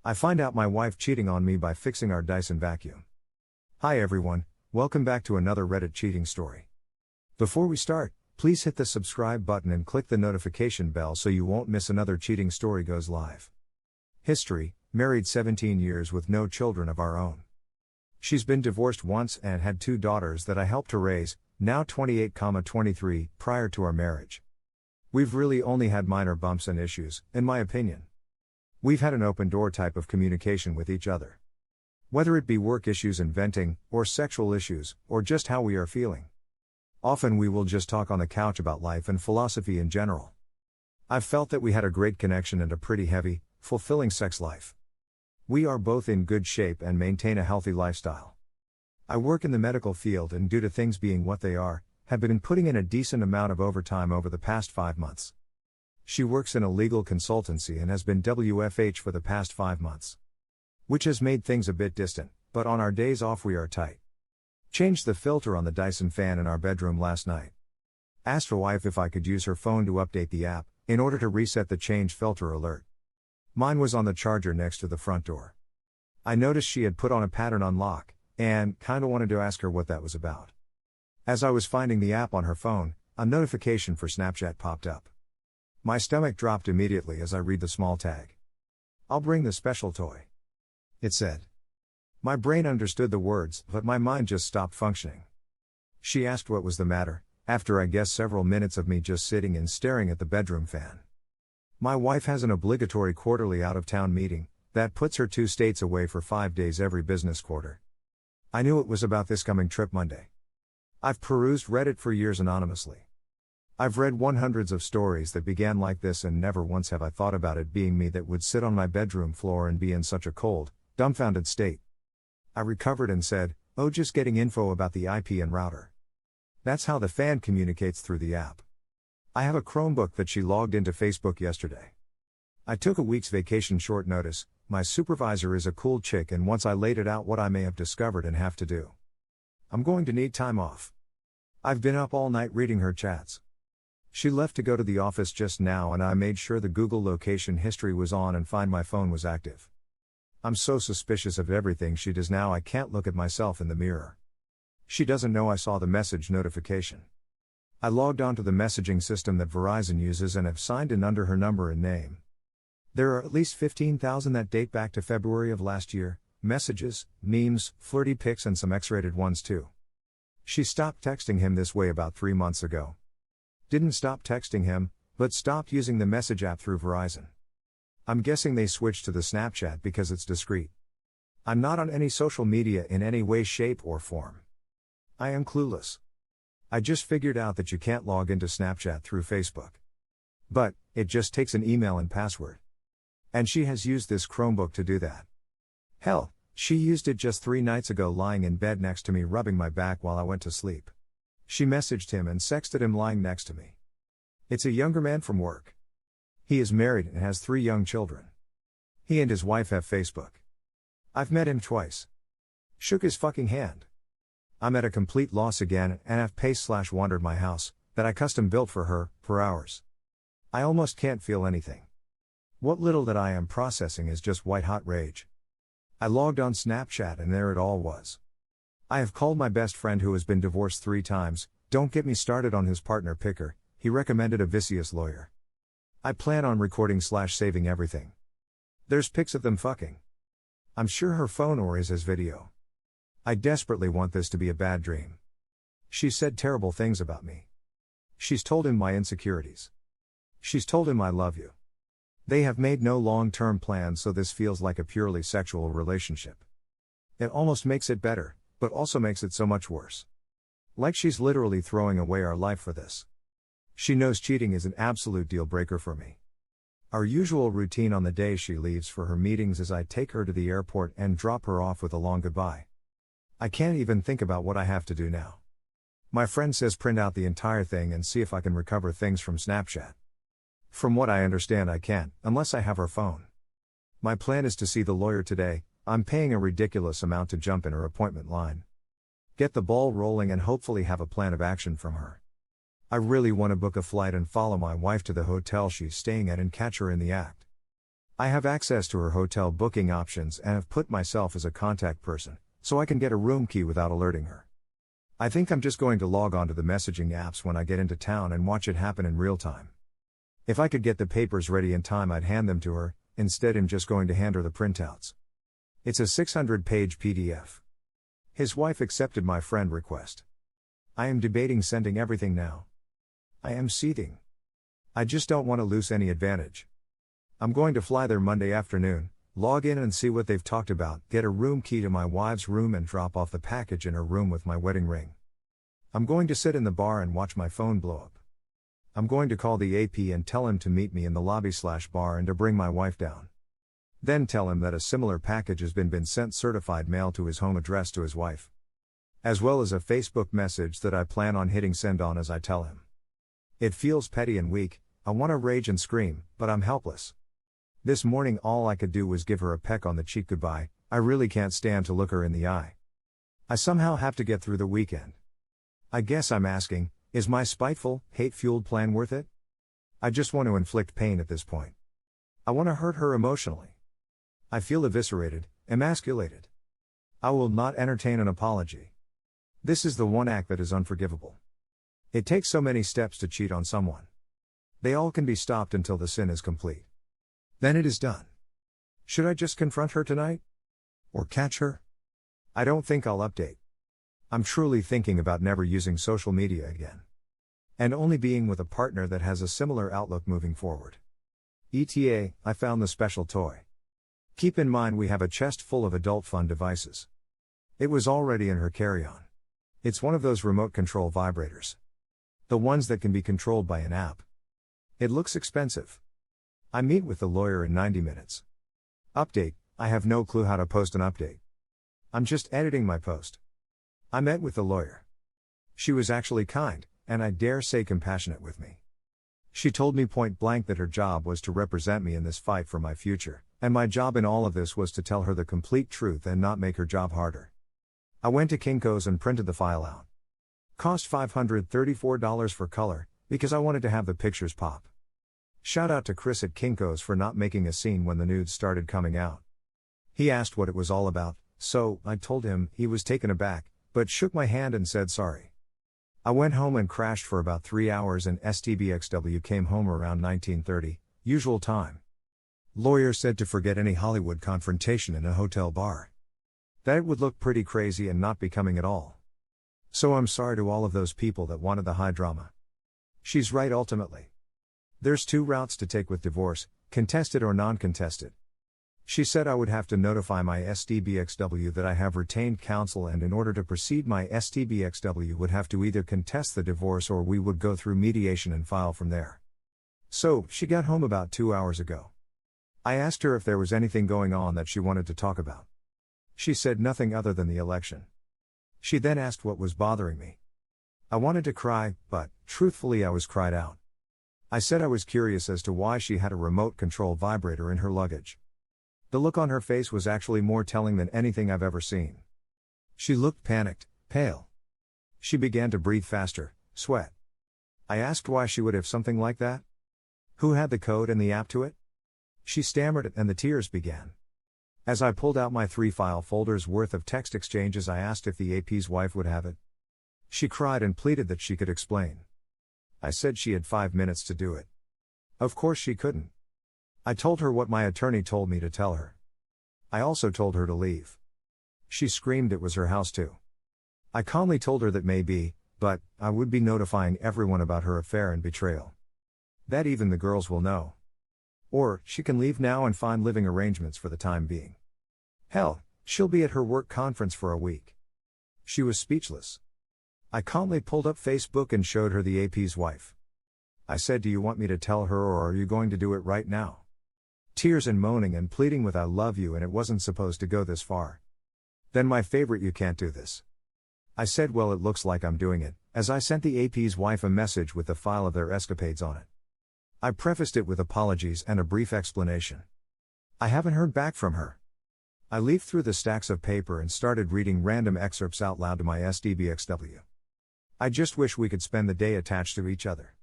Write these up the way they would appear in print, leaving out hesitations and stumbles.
I find out my wife cheating on me by fixing our Dyson vacuum. Hi everyone, welcome back to another Reddit cheating story. Before we start, please hit the subscribe button and click the notification bell so you won't miss another cheating story goes live. History: married 17 years with no children of our own. She's been divorced once and had 2 daughters that I helped to raise, now 28-23, prior to our marriage. We've really only had minor bumps and issues, in my opinion. We've had an open door type of communication with each other. Whether it be work issues and venting, or sexual issues, or just how we are feeling. Often we will just talk on the couch about life and philosophy in general. I've felt that we had a great connection and a pretty heavy, fulfilling sex life. We are both in good shape and maintain a healthy lifestyle. I work in the medical field and due to things being what they are, have been putting in a decent amount of overtime over the past 5 months. She works in a legal consultancy and has been WFH for the past 5 months. Which has made things a bit distant, but on our days off we are tight. Changed the filter on the Dyson fan in our bedroom last night. Asked her wife if I could use her phone to update the app, in order to reset the change filter alert. Mine was on the charger next to the front door. I noticed she had put on a pattern unlock, and kinda wanted to ask her what that was about. As I was finding the app on her phone, a notification for Snapchat popped up. My stomach dropped immediately as I read the small tag. "I'll bring the special toy," it said. My brain understood the words, but my mind just stopped functioning. She asked what was the matter, after I guess several minutes of me just sitting and staring at the bedroom fan. My wife has an obligatory quarterly out-of-town meeting, that puts her 2 states away for 5 days every business quarter. I knew it was about this coming trip Monday. I've perused Reddit for years anonymously. I've read hundreds of stories that began like this and never once have I thought about it being me that would sit on my bedroom floor and be in such a cold, dumbfounded state. I recovered and said, "Oh, just getting info about the IP and router." That's how the fan communicates through the app. I have a Chromebook that she logged into Facebook yesterday. I took a week's vacation short notice. My supervisor is a cool chick and once I laid it out what I may have discovered and have to do. I'm going to need time off. I've been up all night reading her chats. She left to go to the office just now and I made sure the Google location history was on and Find My Phone was active. I'm so suspicious of everything she does now I can't look at myself in the mirror. She doesn't know I saw the message notification. I logged onto the messaging system that Verizon uses and have signed in under her number and name. There are at least 15,000 that date back to February of last year, messages, memes, flirty pics and some X-rated ones too. She stopped texting him this way about 3 months ago. Didn't stop texting him, but stopped using the message app through Verizon. I'm guessing they switched to the Snapchat because it's discreet. I'm not on any social media in any way, shape, or form. I am clueless. I just figured out that you can't log into Snapchat through Facebook. But, it just takes an email and password. And she has used this Chromebook to do that. Hell, she used it just 3 nights ago lying in bed next to me rubbing my back while I went to sleep. She messaged him and sexted him lying next to me. It's a younger man from work. He is married and has 3 young children. He and his wife have Facebook. I've met him twice. Shook his fucking hand. I'm at a complete loss again and have paced/wandered my house, that I custom built for her, for hours. I almost can't feel anything. What little that I am processing is just white hot rage. I logged on Snapchat and there it all was. I have called my best friend who has been divorced 3 times, don't get me started on his partner picker, he recommended a vicious lawyer. I plan on recording/saving everything. There's pics of them fucking. I'm sure her phone or is as video. I desperately want this to be a bad dream. She said terrible things about me. She's told him my insecurities. She's told him I love you. They have made no long-term plans so this feels like a purely sexual relationship. It almost makes it better, but also makes it so much worse. Like she's literally throwing away our life for this. She knows cheating is an absolute deal breaker for me. Our usual routine on the day she leaves for her meetings is I take her to the airport and drop her off with a long goodbye. I can't even think about what I have to do now. My friend says print out the entire thing and see if I can recover things from Snapchat. From what I understand I can't, unless I have her phone. My plan is to see the lawyer today. I'm paying a ridiculous amount to jump in her appointment line. Get the ball rolling and hopefully have a plan of action from her. I really want to book a flight and follow my wife to the hotel she's staying at and catch her in the act. I have access to her hotel booking options and have put myself as a contact person, so I can get a room key without alerting her. I think I'm just going to log on to the messaging apps when I get into town and watch it happen in real time. If I could get the papers ready in time, I'd hand them to her. Instead, I'm just going to hand her the printouts. It's a 600-page PDF. His wife accepted my friend request. I am debating sending everything now. I am seething. I just don't want to lose any advantage. I'm going to fly there Monday afternoon, log in and see what they've talked about, get a room key to my wife's room and drop off the package in her room with my wedding ring. I'm going to sit in the bar and watch my phone blow up. I'm going to call the AP and tell him to meet me in the lobby/bar and to bring my wife down. Then tell him that a similar package has been sent certified mail to his home address to his wife. As well as a Facebook message that I plan on hitting send on as I tell him. It feels petty and weak, I want to rage and scream, but I'm helpless. This morning all I could do was give her a peck on the cheek goodbye. I really can't stand to look her in the eye. I somehow have to get through the weekend. I guess I'm asking, is my spiteful, hate-fueled plan worth it? I just want to inflict pain at this point. I want to hurt her emotionally. I feel eviscerated, emasculated. I will not entertain an apology. This is the one act that is unforgivable. It takes so many steps to cheat on someone. They all can be stopped until the sin is complete. Then it is done. Should I just confront her tonight? Or catch her? I don't think I'll update. I'm truly thinking about never using social media again. And only being with a partner that has a similar outlook moving forward. ETA, I found the special toy. Keep in mind we have a chest full of adult fun devices. It was already in her carry-on. It's one of those remote control vibrators. The ones that can be controlled by an app. It looks expensive. I meet with the lawyer in 90 minutes. Update, I have no clue how to post an update. I'm just editing my post. I met with the lawyer. She was actually kind, and I dare say compassionate with me. She told me point blank that her job was to represent me in this fight for my future, and my job in all of this was to tell her the complete truth and not make her job harder. I went to Kinko's and printed the file out. Cost $534 for color, because I wanted to have the pictures pop. Shout out to Chris at Kinko's for not making a scene when the nudes started coming out. He asked what it was all about, so I told him. He was taken aback, but shook my hand and said sorry. I went home and crashed for about 3 hours and STBXW came home around 19:30, usual time. Lawyer said to forget any Hollywood confrontation in a hotel bar. That it would look pretty crazy and not becoming at all. So I'm sorry to all of those people that wanted the high drama. She's right ultimately. There's 2 routes to take with divorce, contested or non-contested. She said I would have to notify my STBXW that I have retained counsel, and in order to proceed my STBXW would have to either contest the divorce or we would go through mediation and file from there. So, she got home about 2 hours ago. I asked her if there was anything going on that she wanted to talk about. She said nothing other than the election. She then asked what was bothering me. I wanted to cry, but, truthfully I was cried out. I said I was curious as to why she had a remote control vibrator in her luggage. The look on her face was actually more telling than anything I've ever seen. She looked panicked, pale. She began to breathe faster, sweat. I asked why she would have something like that. Who had the code and the app to it? She stammered it and the tears began. As I pulled out my 3 file folders worth of text exchanges, I asked if the AP's wife would have it. She cried and pleaded that she could explain. I said she had 5 minutes to do it. Of course she couldn't. I told her what my attorney told me to tell her. I also told her to leave. She screamed it was her house too. I calmly told her that maybe, but I would be notifying everyone about her affair and betrayal. That even the girls will know. Or, she can leave now and find living arrangements for the time being. Hell, she'll be at her work conference for a week. She was speechless. I calmly pulled up Facebook and showed her the AP's wife. I said, do you want me to tell her or are you going to do it right now? Tears and moaning and pleading with I love you, and it wasn't supposed to go this far. Then my favorite, you can't do this. I said, well, it looks like I'm doing it, as I sent the AP's wife a message with the file of their escapades on it. I prefaced it with apologies and a brief explanation. I haven't heard back from her. I leafed through the stacks of paper and started reading random excerpts out loud to my STBXW. I just wish we could spend the day attached to each other.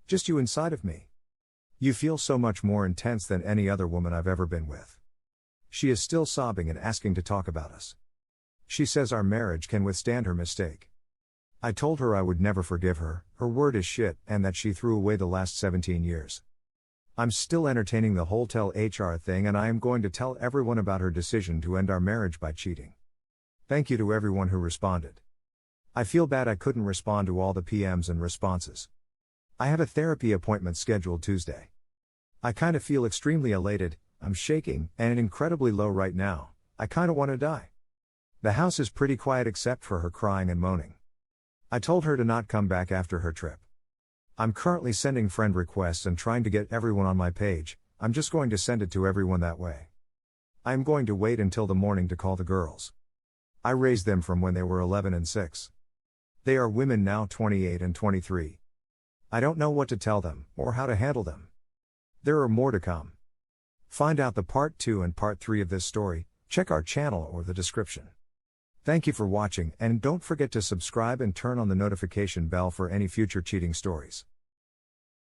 Just you inside of me. You feel so much more intense than any other woman I've ever been with. She is still sobbing and asking to talk about us. She says our marriage can withstand her mistake. I told her I would never forgive her, her word is shit, and that she threw away the last 17 years. I'm still entertaining the whole tell HR thing, and I am going to tell everyone about her decision to end our marriage by cheating. Thank you to everyone who responded. I feel bad I couldn't respond to all the PMs and responses. I have a therapy appointment scheduled Tuesday. I kinda feel extremely elated, I'm shaking, and incredibly low right now, I kinda wanna die. The house is pretty quiet except for her crying and moaning. I told her to not come back after her trip. I'm currently sending friend requests and trying to get everyone on my page, I'm just going to send it to everyone that way. I am going to wait until the morning to call the girls. I raised them from when they were 11 and 6. They are women now 28 and 23. I don't know what to tell them, or how to handle them. There are more to come. Find out the part 2 and part 3 of this story, check our channel or the description. Thank you for watching, and don't forget to subscribe and turn on the notification bell for any future cheating stories.